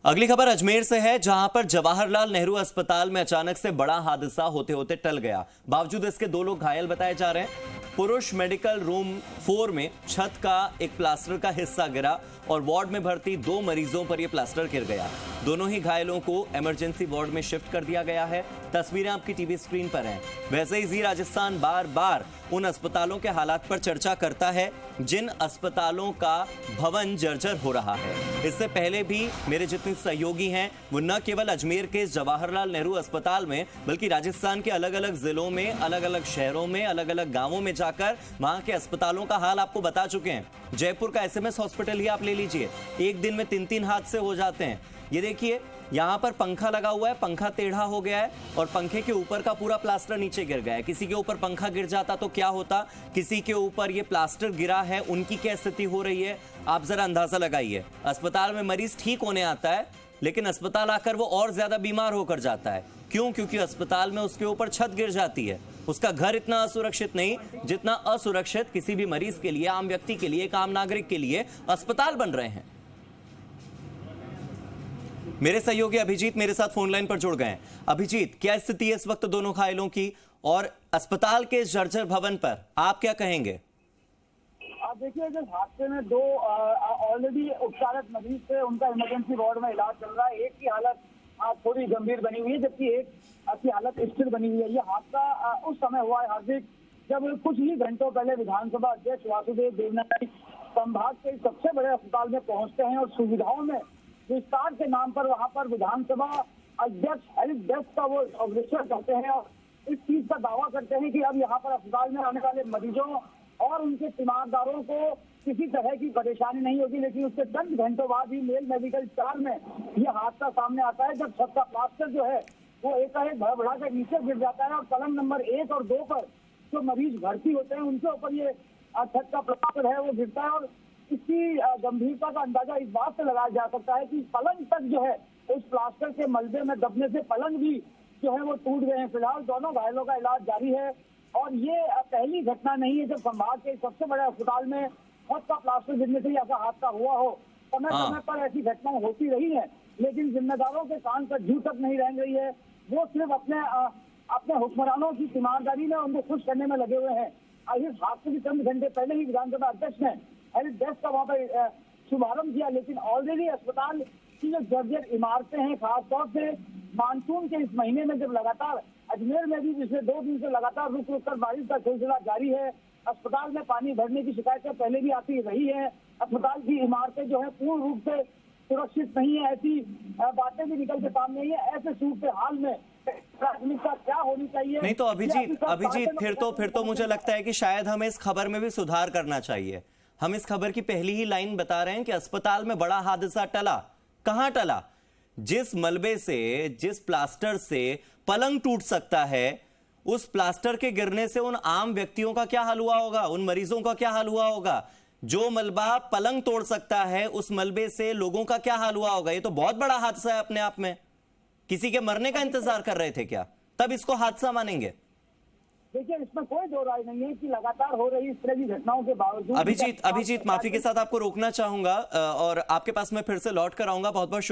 अगली खबर अजमेर से है, जहां पर जवाहरलाल नेहरू अस्पताल में अचानक से बड़ा हादसा होते होते टल गया। बावजूद इसके 2 लोग घायल बताए जा रहे हैं। पुरुष मेडिकल रूम 4 में छत का एक प्लास्टर का हिस्सा गिरा और वार्ड में भर्ती 2 मरीजों पर यह प्लास्टर गिर गया। दोनों ही घायलों को इमरजेंसी वार्ड में शिफ्ट कर दिया गया है। तस्वीरें आपकी टीवी स्क्रीन पर हैं। वैसे ही जी राजस्थान बार बार उन अस्पतालों के हालात पर चर्चा करता है जिन अस्पतालों का भवन जर्जर हो रहा है। इससे पहले भी मेरे जितने सहयोगी हैं वो न केवल अजमेर के जवाहरलाल नेहरू अस्पताल में बल्कि राजस्थान के अलग अलग जिलों में, अलग अलग शहरों में, अलग अलग गांवों में जाकर वहां के अस्पतालों का हाल आपको बता चुके हैं। जयपुर का एसएमएस हॉस्पिटल ही आप ले लीजिए, एक दिन में 3-3 हादसे हो जाते हैं। ये देखिए, यहाँ पर पंखा लगा हुआ है, पंखा टेढ़ा हो गया है और पंखे के ऊपर का पूरा प्लास्टर नीचे गिर गया है। किसी के ऊपर पंखा गिर जाता तो क्या होता, किसी के ऊपर ये प्लास्टर गिरा है, उनकी क्या स्थिति हो रही है, आप जरा अंदाजा लगाइए। अस्पताल में मरीज ठीक होने आता है, लेकिन अस्पताल आकर वो और ज्यादा बीमार होकर जाता है। क्यों? क्योंकि अस्पताल में उसके ऊपर छत गिर जाती है। उसका घर इतना असुरक्षित नहीं जितना असुरक्षित किसी भी मरीज के लिए, आम व्यक्ति के लिए, एक आम नागरिक के लिए अस्पताल बन रहे हैं। मेरे सहयोगी अभिजीत मेरे साथ फोन लाइन पर जुड़ गए हैं। अभिजीत, क्या स्थिति है इस वक्त दोनों घायलों की और अस्पताल के जर्जर भवन पर आप क्या कहेंगे? देखिए, इस हादसे में 2 ऑलरेडी उपचारित मरीज थे, उनका इमरजेंसी वार्ड में इलाज चल रहा है। एक की हालत थोड़ी गंभीर बनी हुई है, जबकि एक की हालत स्थिर बनी हुई है। यह हादसा उस समय हुआ है हार्दिक, जब कुछ ही घंटों पहले विधानसभा अध्यक्ष वासुदेव देवनानी संभाग के सबसे बड़े अस्पताल में पहुंचते हैं और सुविधाओं में विस्तार के नाम पर वहां पर विधानसभा अध्यक्ष हेल्प डेस्क का वो अग्रसर करते हैं और इस चीज का दावा करते हैं कि अब यहाँ पर अस्पताल में आने वाले मरीजों और उनके तीमारदारों को किसी तरह की परेशानी नहीं होगी। लेकिन उसके चंद घंटों बाद ही मेल मेडिकल 4 में यह हादसा सामने आता है, जब छत का प्लास्टर जो है वो एकाएक भड़बड़ा कर नीचे गिर जाता है और पलंग नंबर 1 और 2 पर जो मरीज भर्ती होते हैं उनके ऊपर ये छत का प्लास्टर है वो गिरता है। और इसकी गंभीरता का अंदाजा इस बात से लगाया जा सकता है कि पलंग तक जो है उस प्लास्टर के मलबे में दबने से पलंग भी जो है वो टूट गए हैं। फिलहाल दोनों घायलों का इलाज जारी है और ये पहली घटना नहीं है जब संभाग के सबसे बड़े अस्पताल में छत का प्लास्टर गिरने से ऐसा हादसा हुआ हो। समय समय पर ऐसी घटनाएं होती रही हैं, लेकिन जिम्मेदारों के कान पर जू तक नहीं रह रही है। वो सिर्फ अपने हुक्मरानों की ईमानदारी में उनको खुश करने में लगे हुए हैं। इस हादसे के चंद घंटे पहले ही विधानसभा अध्यक्ष ने हेल्प डेस्क का वहाँ पर शुभारंभ किया, लेकिन ऑलरेडी अस्पताल की जो जर्जर इमारतें हैं, खासतौर से मानसून के इस महीने में जब लगातार अजमेर में भी पिछले 2 दिन से लगातार रुक रुक कर बारिश का सिलसिला जारी है। अस्पताल में पानी भरने की शिकायतें पहले भी आती रही है। अस्पताल की इमारतें जो है पूर्ण रूप से सुरक्षित नहीं है, ऐसी बातें भी निकल के सामने आई है। ऐसे सूरत हाल में प्राथमिकता क्या होनी चाहिए? नहीं तो अभिजीत फिर तो मुझे लगता है कि शायद हमें इस खबर में भी सुधार करना चाहिए। हम इस खबर की पहली ही लाइन बता रहे हैं कि अस्पताल में बड़ा हादसा टला। कहां टला? जिस मलबे से, जिस प्लास्टर से पलंग टूट सकता है, उस प्लास्टर के गिरने से उन आम व्यक्तियों का क्या हाल हुआ होगा, उन मरीजों का क्या हाल हुआ होगा। जो मलबा पलंग तोड़ सकता है, उस मलबे से लोगों का क्या हाल हुआ होगा। ये तो बहुत बड़ा हादसा है अपने आप में। किसी के मरने का इंतजार कर रहे थे क्या? तब इसको हादसा मानेंगे? देखिए, इसमें कोई दो राय नहीं है कि लगातार हो रही इस तरह की घटनाओं के बावजूद अभिजीत माफी के साथ आपको रोकना चाहूंगा और आपके पास मैं फिर से लौट कर आऊंगा। बहुत बहुत शुक्रिया।